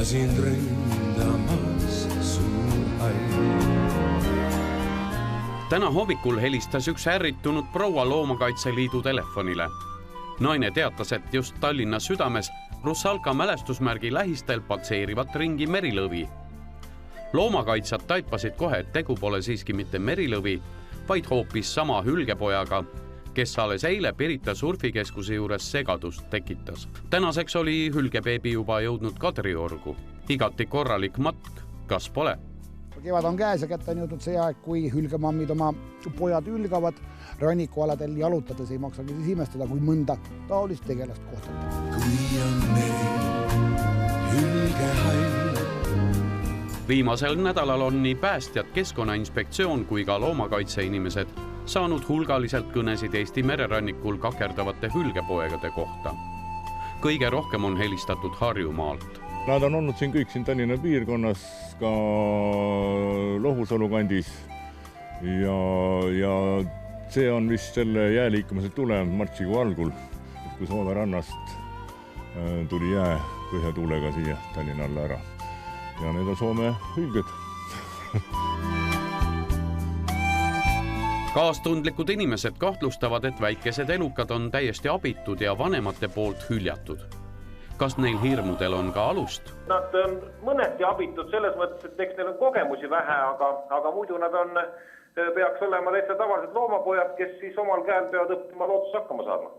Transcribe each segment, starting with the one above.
ja sind ründamas suur hall. Täna hommikul helistas üks ärritunud proua Loomakaitseliidu telefonile. Naine teatas, et just Tallinna südames Russalka mälestusmärgi lähistel patseerivat ringi merilõvi. Loomakaitsjad taipasid kohe, et tegu pole siiski mitte merilõvi, vaid hoopis sama hülgepojaga, kes alles eile Pirita surfikeskuse juures segadust tekitas. Tänaseks oli hülgebeebi juba jõudnud Kadriorgu. Igati korralik matk, kas pole? Kevad on käes ja kätte on jõudnud see aeg, kui hülgemammid oma pojad hülgavad. Rannikualadel jalutades ei maksagi siis imestada, kui mõnda taolist tegelast kohtab. Kui on meri hülgehall. Viimasel nädalal on nii päästjad, Keskkonnainspektsioon kui ka loomakaitseinimesed saanud hulgaliselt kõnesid Eesti mererannikul kakerdavate hülgepoegade kohta. Kõige rohkem on helistatud Harjumaalt. Nad on olnud siin kõik siin Tallinna piirkonnas, ka Lohusalu kandis ja see on vist selle jääliikumise tulemus martsikuu algul, kui Soome rannast tuli jää põhjatuulega siia Tallinna alla ära. Ja need on Soome hülged. Kaastundlikud inimesed kahtlustavad, et väikesed elukad on täiesti abitud ja vanemate poolt hüljatud. Kas neil hirmudel on ka alust? Nad on mõneti abitud selles mõttes, et eks neil on kogemusi vähe, aga muidu nad peaks olema täitsa tavalised loomapojad, kes siis omal käel peavad õppima lootus hakkama saama.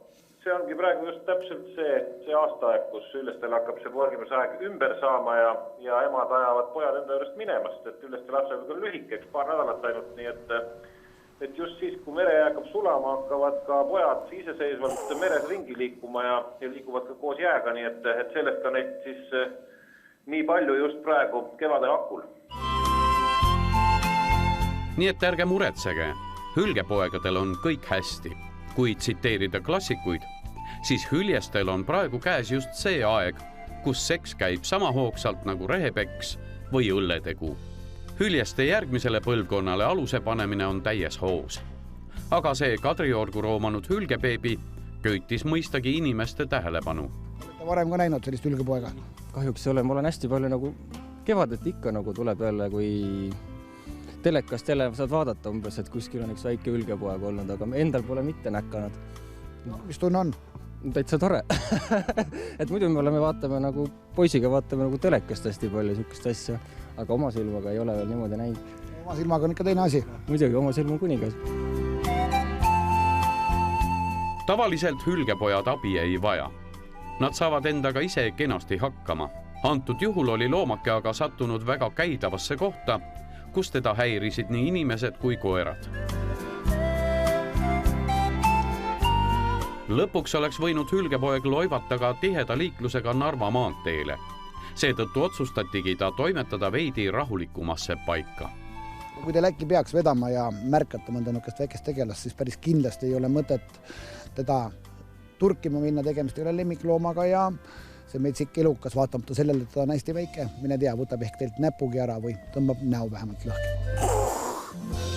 See ongi praegu just täpselt see aastaaeg, kus ülestel hakkab see porgimisaeg ümber saama ja emad ajavad pojad enda juurest minemast, et üleste lapsega küll lühikeks paar nädalat ainult, nii et just siis, kui mere hakkab sulama, hakkavad ka pojad iseseisvalt meres ringi liikuma ja liikuvad ka koos jääga, nii et sellest on neid siis nii palju just praegu kevade hakul. Nii et ärge muretsege, hülgepoegadel on kõik hästi. Kui tsiteerida klassikuid, siis hüljestel on praegu käes just see aeg, kus seks käib sama hoogsalt nagu rehepeks või õlletegu. Hüljeste järgmisele põlvkonnale aluse panemine on täies hoos. Aga see Kadriorgu roomanud hülgebeebi köitis mõistagi inimeste tähelepanu. Olete varem ka näinud sellist hülgepoega? Kahjuks ei ole, ma olen hästi palju nagu kevadet ikka nagu tuleb jälle, kui telekast jälle saad vaadata umbes, et kuskil on üks väike hülgepoeg olnud, aga endal pole mitte näkkanud. Mis tunne on? Täitsa tore. Et muidu me vaatame nagu poisiga vaatame nagu telekast hästi palju sükest asja, aga oma silmaga ei ole veel niimoodi näinud. Oma silmaga on ikka teine asi. Muidugi, oma silm on kuningas. Tavaliselt hülgepojad abi ei vaja. Nad saavad endaga ise kenasti hakkama. Antud juhul oli loomake aga sattunud väga käidavasse kohta, kus teda häirisid nii inimesed kui koerad. Lõpuks oleks võinud hülgepoeg loivata ka tiheda liiklusega Narva maanteele. Seetõttu otsustatigi ta toimetada veidi rahulikumasse paika. Kui teil äkki peaks vedama ja märkata mõnda nukest väikest tegelast, siis päris kindlasti ei ole mõtet teda turkima minna, tegemist ei ole lemmikloomaga ja see metsik elukas vaatamata sellele, et ta on hästi väike. Mine tea, võtab ehk teilt näpugi ära või tõmbab näo vähemalt lõhki.